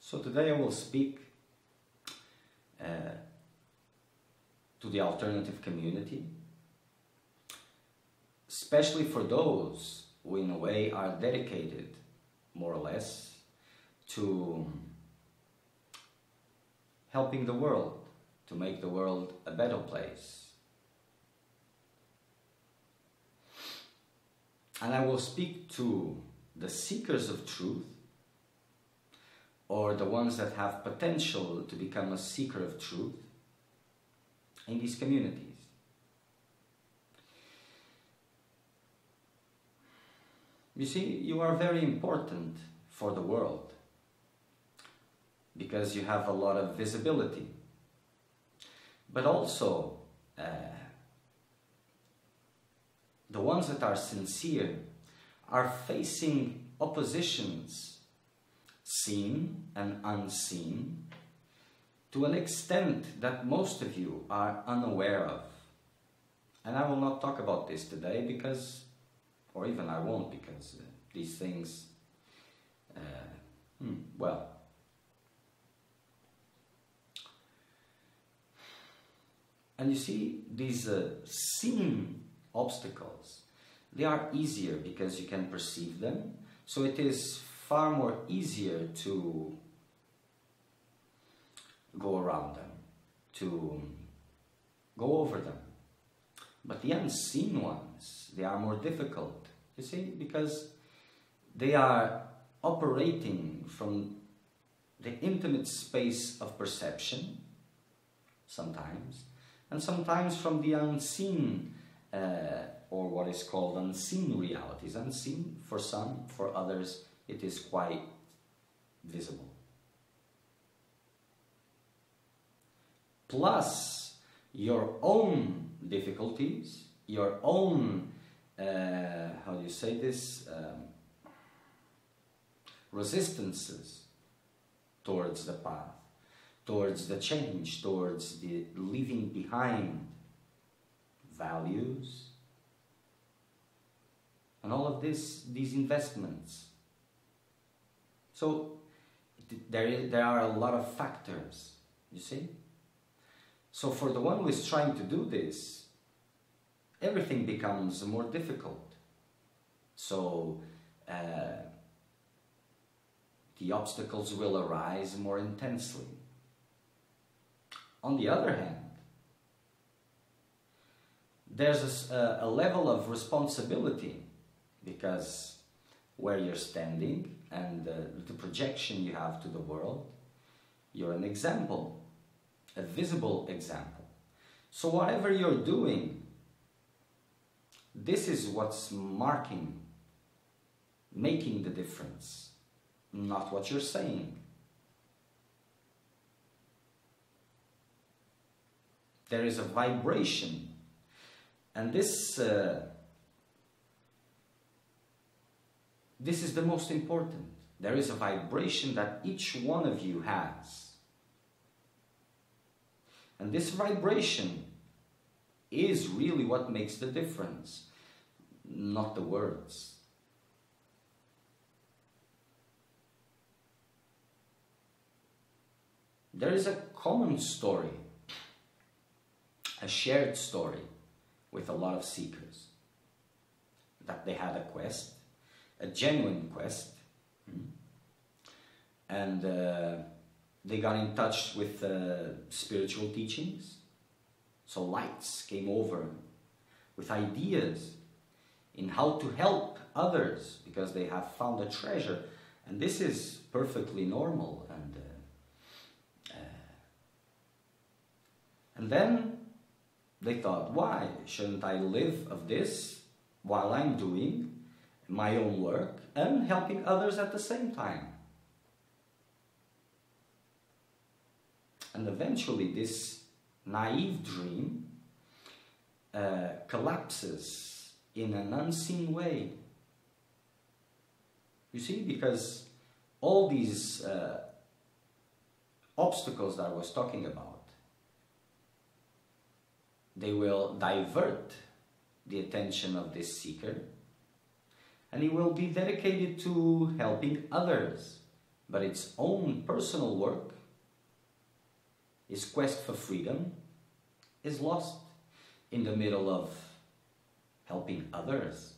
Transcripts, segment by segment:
So today I will speak to the alternative community, especially for those who in a way are dedicated, more or less, to helping the world, to make the world a better place. And I will speak to the seekers of truth, or the ones that have potential to become a seeker of truth in these communities. You see, you are very important for the world because you have a lot of visibility, but also the ones that are sincere are facing oppositions, seen and unseen, to an extent that most of you are unaware of. And I will not talk about this today because, or even I won't, because these things, well, and you see, these seen obstacles, they are easier because you can perceive them, so it is far more easier to go around them, to go over them. But the unseen ones, they are more difficult, you see, because they are operating from the intimate space of perception, sometimes, and sometimes from the unseen, or what is called unseen realities. Unseen for some, for others it is quite visible. Plus your own difficulties, your own, how do you say this, resistances towards the path, towards the change, towards the leaving behind values, and all of these investments. So there are a lot of factors, you see. So for the one who is trying to do this, everything becomes more difficult. So the obstacles will arise more intensely. On the other hand, there's a level of responsibility, because where you're standing and the projection you have to the world, you're an example, a visible example. So whatever you're doing, this is what's making the difference, not what you're saying. There is a vibration, and this is the most important. There is a vibration that each one of you has. And this vibration is really what makes the difference, not the words. There is a common story, a shared story with a lot of seekers, that they had a quest, a genuine quest, and they got in touch with spiritual teachings. So lights came over with ideas in how to help others, because they have found a treasure, and this is perfectly normal. And then they thought, why shouldn't I live of this while I'm doing my own work and helping others at the same time? And eventually this naive dream collapses in an unseen way. You see, because all these obstacles that I was talking about, they will divert the attention of this seeker, and he will be dedicated to helping others but its own personal work, its quest for freedom, is lost in the middle of helping others.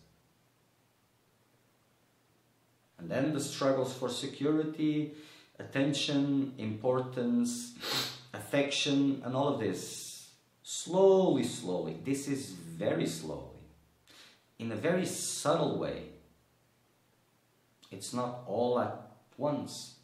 And then the struggles for security, attention, importance, affection, and all of this, slowly, this is very slowly, in a very subtle way. It's not all at once.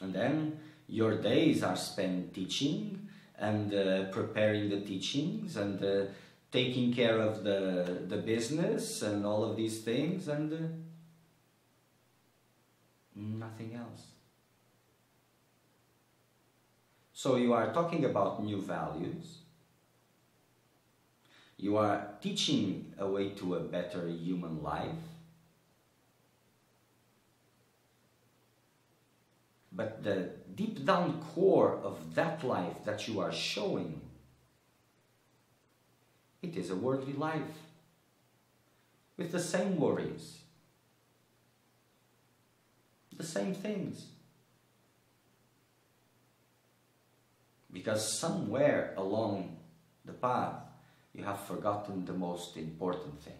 And then your days are spent teaching and preparing the teachings and taking care of the business and all of these things, and nothing else. So you are talking about new values. You are teaching a way to a better human life. But the deep down core of that life that you are showing, it is a worldly life with the same worries, the same things. Because somewhere along the path you have forgotten the most important thing.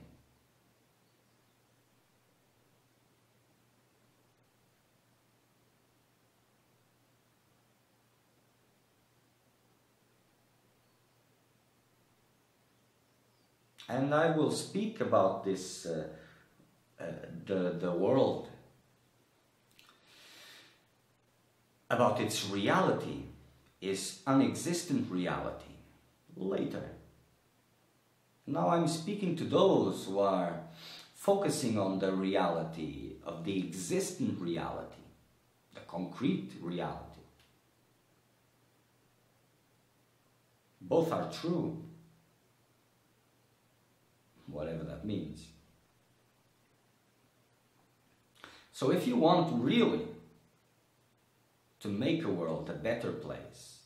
And I will speak about this, the world, about its reality, its unexistent reality, later. Now I'm speaking to those who are focusing on the reality of the existent reality, the concrete reality. Both are true. Whatever that means. So if you want really to make a world a better place,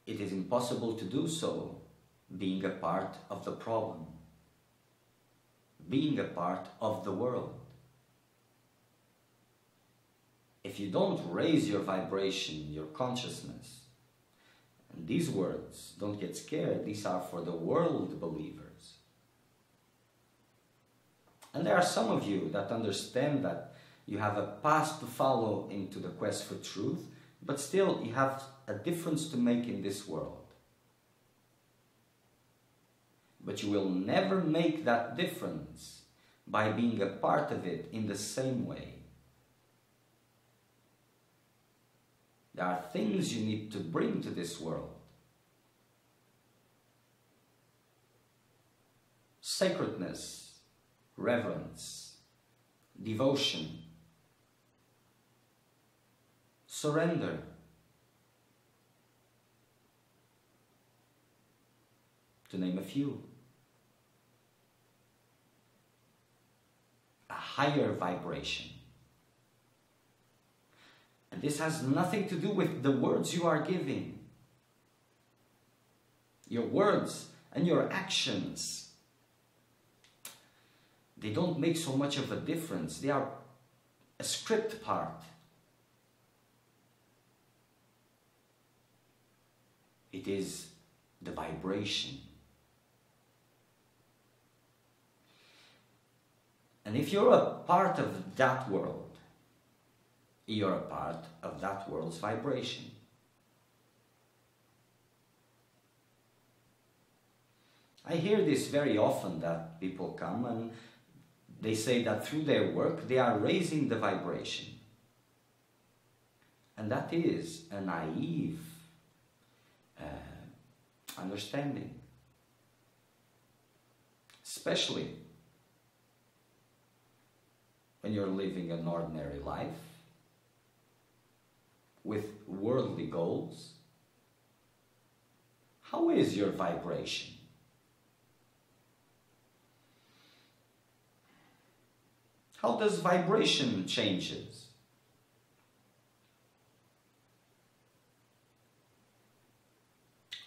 it is impossible to do so being a part of the problem, being a part of the world. If you don't raise your vibration, your consciousness, and these words, don't get scared, these are for the world believers. And there are some of you that understand that you have a path to follow into the quest for truth, but still you have a difference to make in this world. But you will never make that difference by being a part of it in the same way. There are things you need to bring to this world. Sacredness, reverence, devotion, surrender. To name a few. A higher vibration. And this has nothing to do with the words you are giving. Your words and your actions, they don't make so much of a difference. They are a script part. It is the vibration. And if you're a part of that world, you're a part of that world's vibration. I hear this very often, that people come and they say that through their work they are raising the vibration. And that is a naive understanding. Especially when you're living an ordinary life with worldly goals. How is your vibration? How does vibration changes?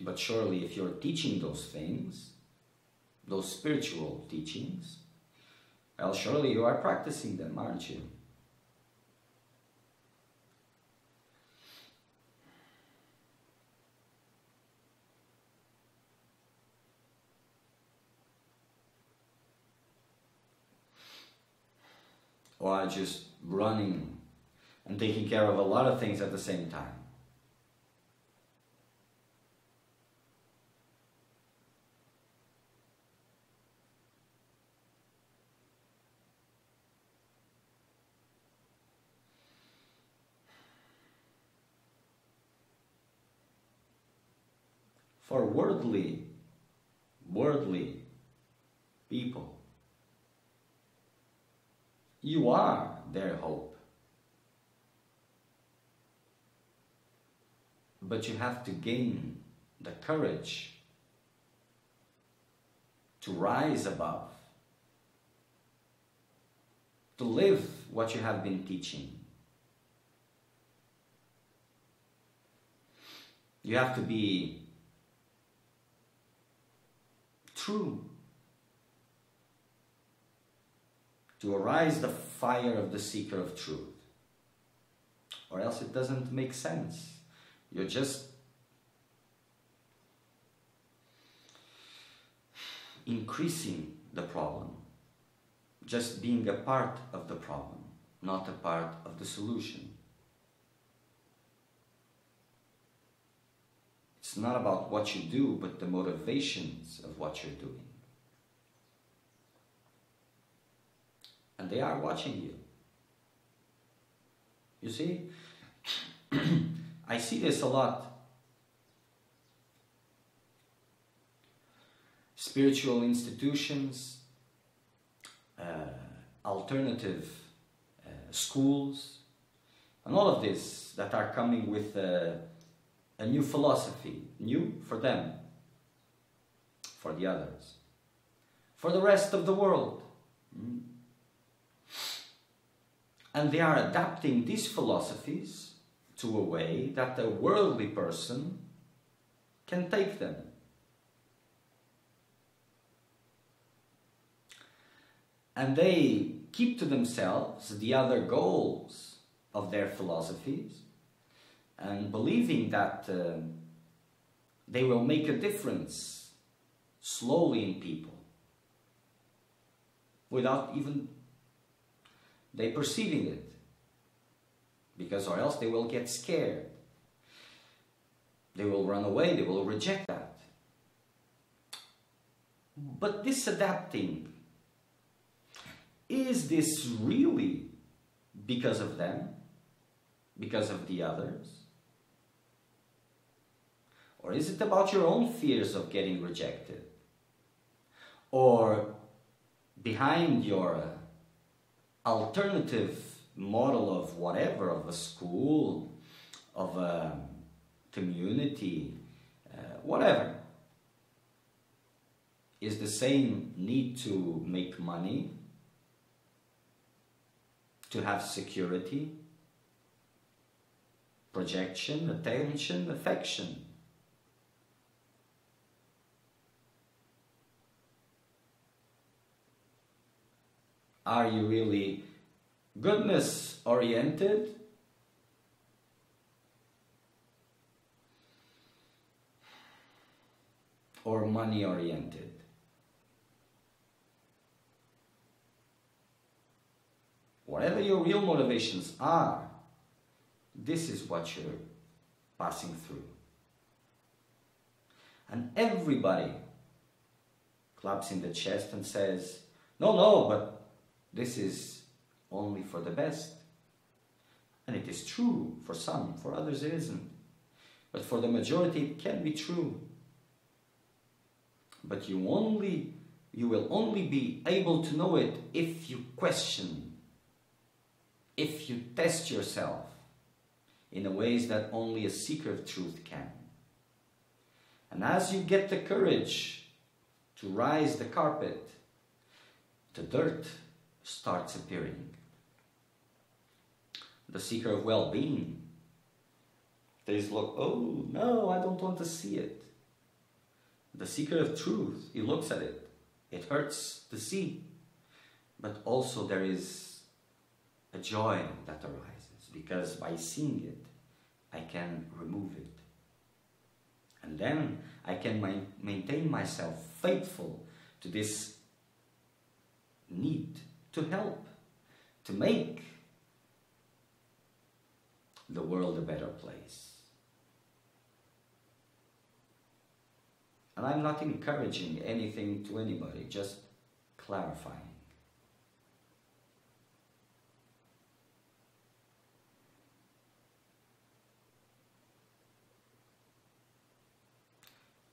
But surely if you're teaching those things, those spiritual teachings, well, surely you are practicing them, aren't you? Or are just running and taking care of a lot of things at the same time? For worldly people, you are their hope. But you have to gain the courage to rise above, to live what you have been teaching. You have to be true, to arise the fire of the seeker of truth, or else it doesn't make sense. You're just increasing the problem, just being a part of the problem, not a part of the solution. It's not about what you do, but the motivations of what you're doing. And they are watching you. You see? I see this a lot. Spiritual institutions, alternative schools, and all of this that are coming with a new philosophy, new for them, for the others, for the rest of the world. And they are adapting these philosophies to a way that a worldly person can take them. And they keep to themselves the other goals of their philosophies, and believing that they will make a difference slowly in people, without even they perceiving it, because or else they will get scared. They will run away, they will reject that. But this adapting, is this really because of them? Because of the others? Or is it about your own fears of getting rejected? Or behind your alternative model of whatever, of a school, of a community, whatever, is the same need to make money, to have security, projection, attention, affection. Are you really goodness oriented? Or money oriented? Whatever your real motivations are, this is what you're passing through. And everybody claps in the chest and says, no, but this is only for the best. And it is true for some, for others it isn't. But for the majority it can be true. But you will only be able to know it if you question, if you test yourself in the ways that only a seeker of truth can. And as you get the courage to rise the carpet, the dirt starts appearing. The seeker of well-being, they just look, oh no, I don't want to see it. the seeker of truth, he looks at it. It hurts to see, but also there is a joy that arises, because by seeing it, I can remove it. And then I can maintain myself faithful to this need to help, to make the world a better place. And I'm not encouraging anything to anybody, just clarifying.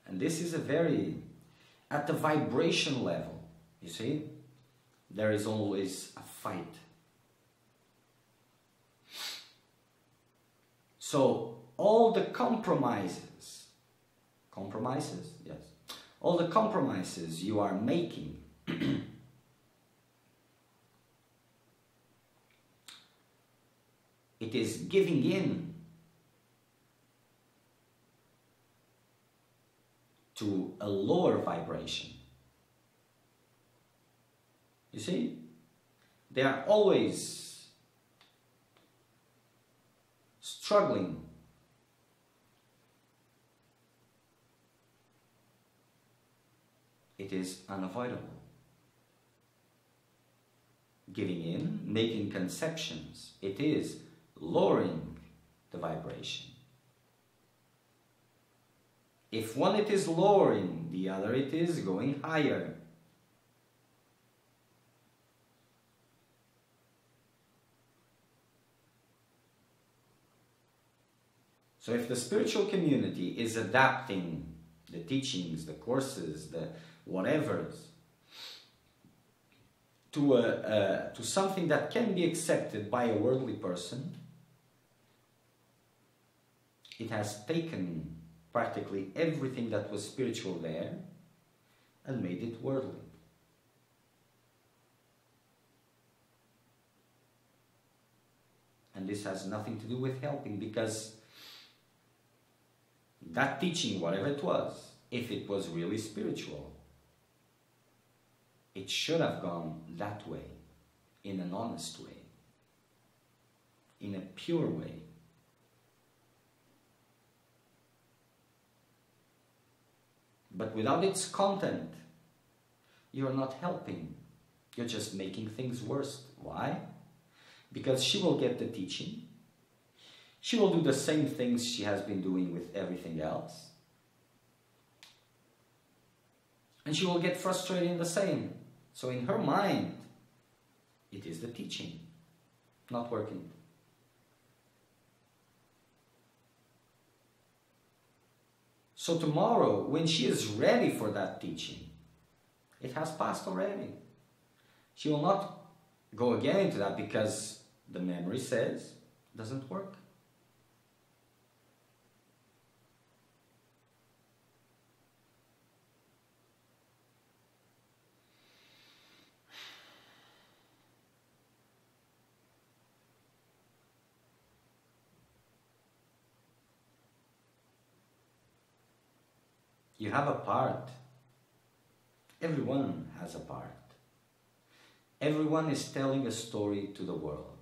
And this is at the vibration level, you see, there is always a fight. So all the compromises, yes, all the compromises you are making it is giving in to a lower vibration. You see, they are always struggling it is unavoidable. Giving in, making conceptions, it is lowering the vibration. If one it is lowering, the other it is going higher. So if the spiritual community is adapting the teachings, the courses, the whatevers, to something that can be accepted by a worldly person, it has taken practically everything that was spiritual there and made it worldly. And this has nothing to do with helping, because that teaching, whatever it was, if it was really spiritual, it should have gone that way, in an honest way, in a pure way. But without its content, you're not helping. You're just making things worse. Why? Because she will get the teaching. She will do the same things she has been doing with everything else. And she will get frustrated in the same. So in her mind, it is the teaching not working. So tomorrow, when she is ready for that teaching, it has passed already. She will not go again into that because the memory says it doesn't work. You have a part. Everyone has a part. Everyone is telling a story to the world.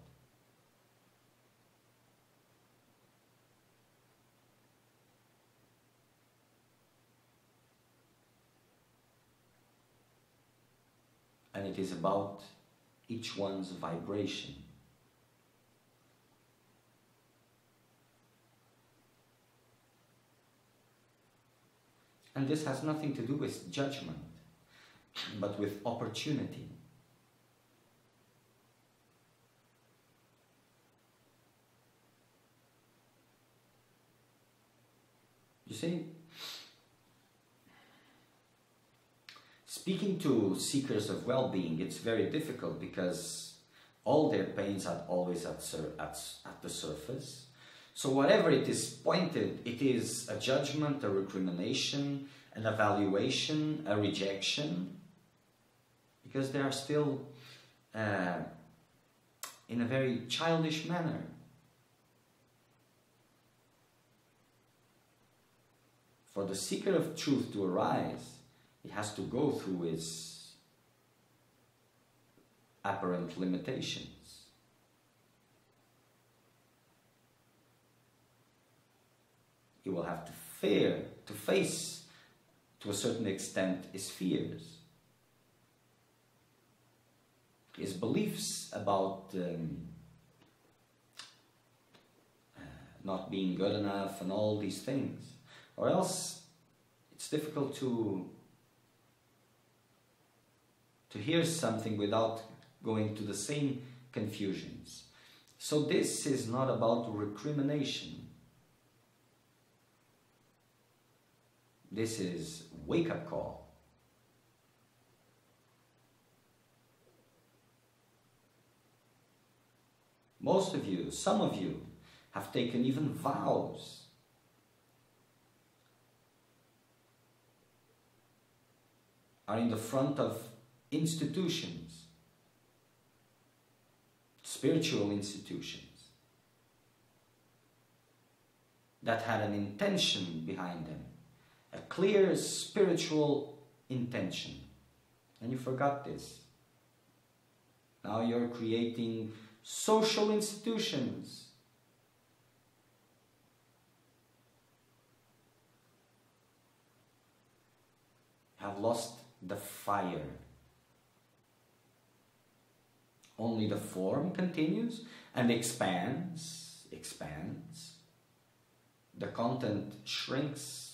And it is about each one's vibration. And this has nothing to do with judgment, but with opportunity. You see, speaking to seekers of well-being, it's very difficult because all their pains are always at the surface. So whatever it is pointed, it is a judgment, a recrimination, an evaluation, a rejection, because they are still in a very childish manner, For the seeker of truth to arise, it has to go through its apparent limitations. He will have to face, to a certain extent, his fears, his beliefs about not being good enough and all these things. Or else it's difficult to hear something without going to the same confusions. So this is not about recrimination. This is wake-up call. Most of you, some of you, have taken even vows. Are in the front of institutions, spiritual institutions, that had an intention behind them, a clear spiritual intention, and you forgot this. Now you're creating social institutions. Have lost the fire. Only the form continues and expands. The content shrinks.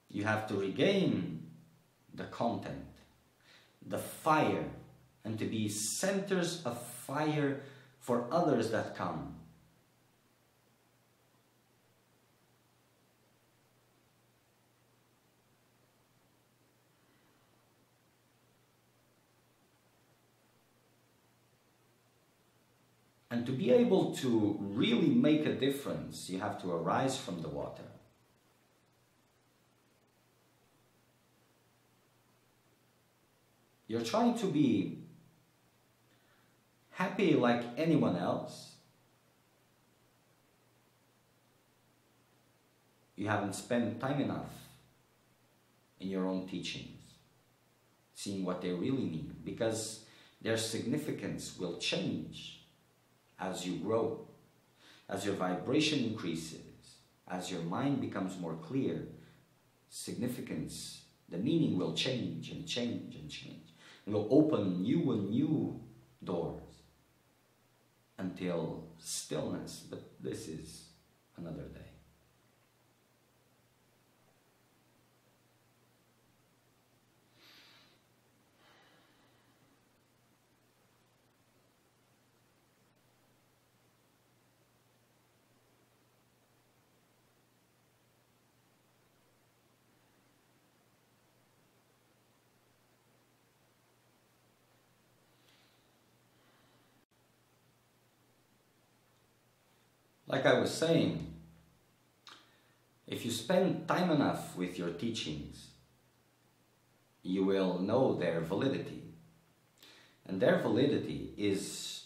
You have to regain the content, the fire, and to be centers of fire for others that come. And to be able to really make a difference, you have to arise from the water. You're trying to be happy like anyone else. You haven't spent time enough in your own teachings, seeing what they really mean, because their significance will change as you grow, as your vibration increases, as your mind becomes more clear. Significance, the meaning will change and change and change. It will open new and new doors until stillness, but this is another day. Like I was saying, if you spend time enough with your teachings, you will know their validity. And their validity is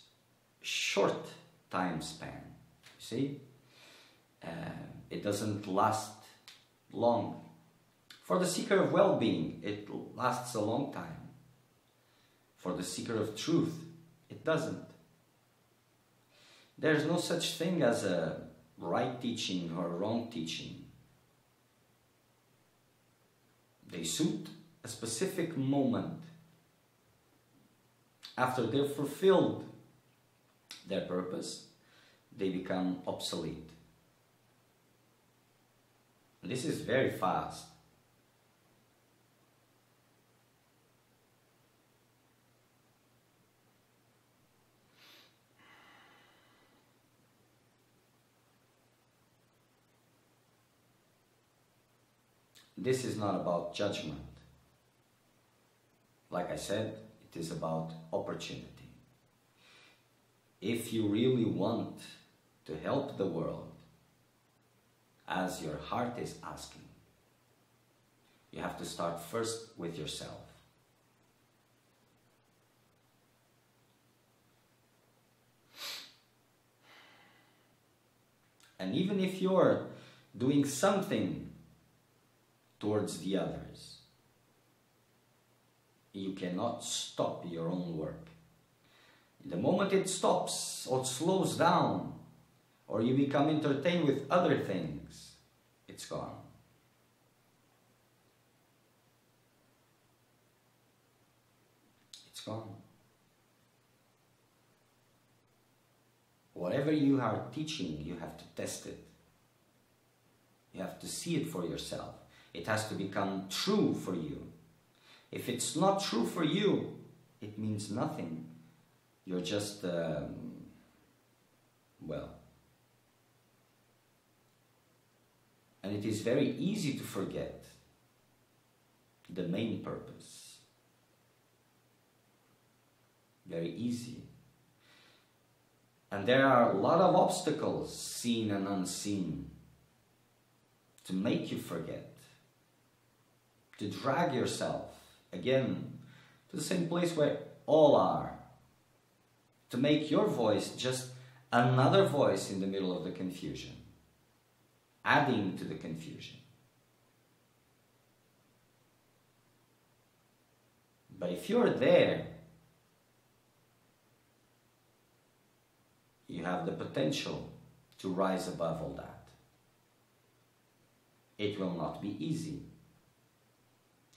short time span. You see? It doesn't last long. For the seeker of well-being, it lasts a long time. For the seeker of truth, it doesn't. There's no such thing as a right teaching or wrong teaching. They suit a specific moment. After they've fulfilled their purpose, they become obsolete. This is very fast. This is not about judgment. Like I said, it is about opportunity. If you really want to help the world, as your heart is asking, you have to start first with yourself. And even if you're doing something towards the others, you cannot stop your own work. The moment it stops or slows down, or you become entertained with other things, it's gone. It's gone. Whatever you are teaching, you have to test it. You have to see it for yourself. It has to become true for you. If it's not true for you, it means nothing. You're just, well. And it is very easy to forget the main purpose. Very easy. And there are a lot of obstacles, seen and unseen, to make you forget, to drag yourself again to the same place where all are, to make your voice just another voice in the middle of the confusion, adding to the confusion. But if you're there, you have the potential to rise above all that. It will not be easy.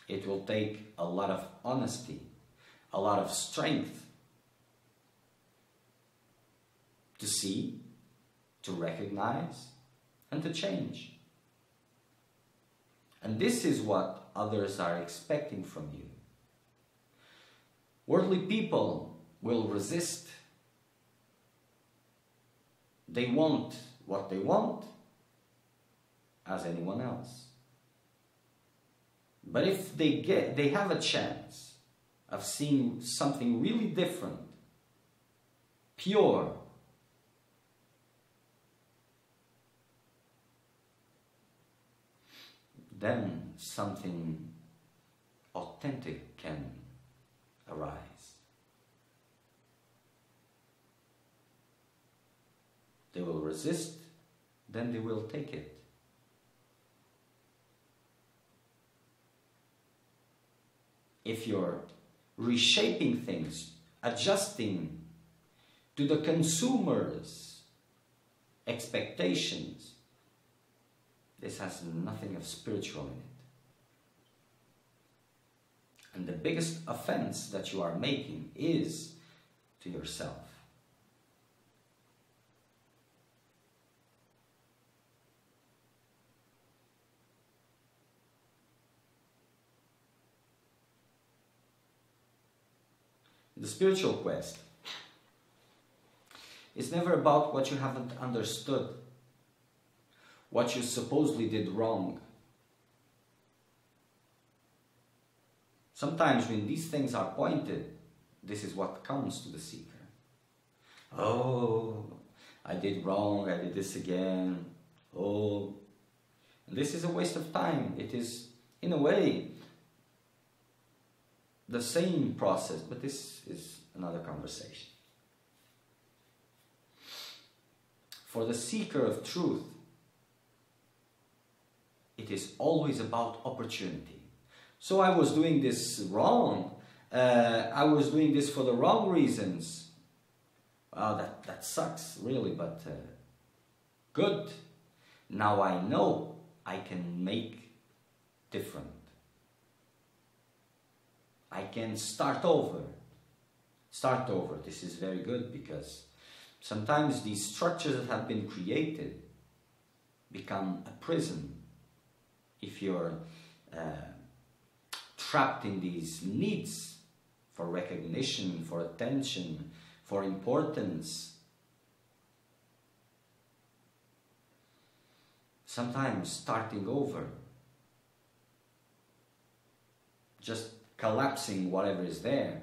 It will take a lot of honesty, a lot of strength to see, to recognize, and to change. And this is what others are expecting from you. Worldly people will resist. They want what they want, as anyone else. But if they have a chance of seeing something really different, pure, then something authentic can arise. They will resist, then they will take it. If you're reshaping things, adjusting to the consumer's expectations, this has nothing of spiritual in it. And the biggest offense that you are making is to yourself. The spiritual quest is never about what you haven't understood, what you supposedly did wrong. Sometimes when these things are pointed, this is what comes to the seeker. Oh, I did wrong, I did this again. Oh, and this is a waste of time. It is, in a way, the same process, but this is another conversation. For the seeker of truth, it is always about opportunity. So I was doing this wrong. I was doing this for the wrong reasons. Wow, that sucks, really, but good. Now I know I can make different. I can start over. Start over. This is very good because sometimes these structures that have been created become a prison. If you're trapped in these needs for recognition, for attention, for importance, sometimes starting over, just collapsing whatever is there,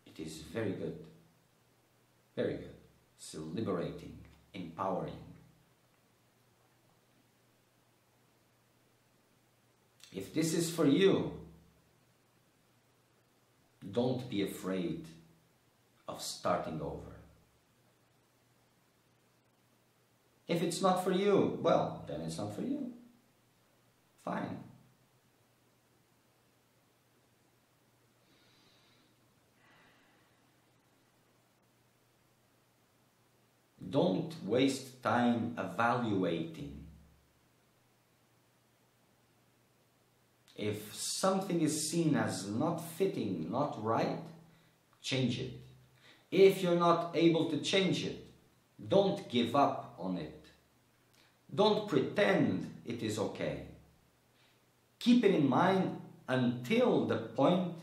it is very good. Very good. So liberating, empowering. If this is for you, don't be afraid of starting over. If it's not for you, well, then it's not for you. Fine. Don't waste time evaluating. If something is seen as not fitting, not right, change it. If you're not able to change it, don't give up on it. Don't pretend it is okay. Keep it in mind until the point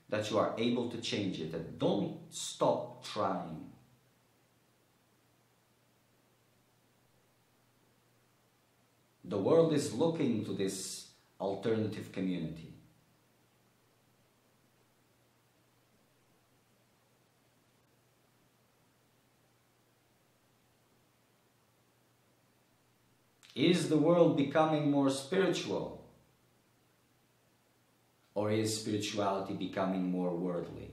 that you are able to change it, and don't stop trying. The world is looking to this alternative community. Is the world becoming more spiritual? Or is spirituality becoming more worldly?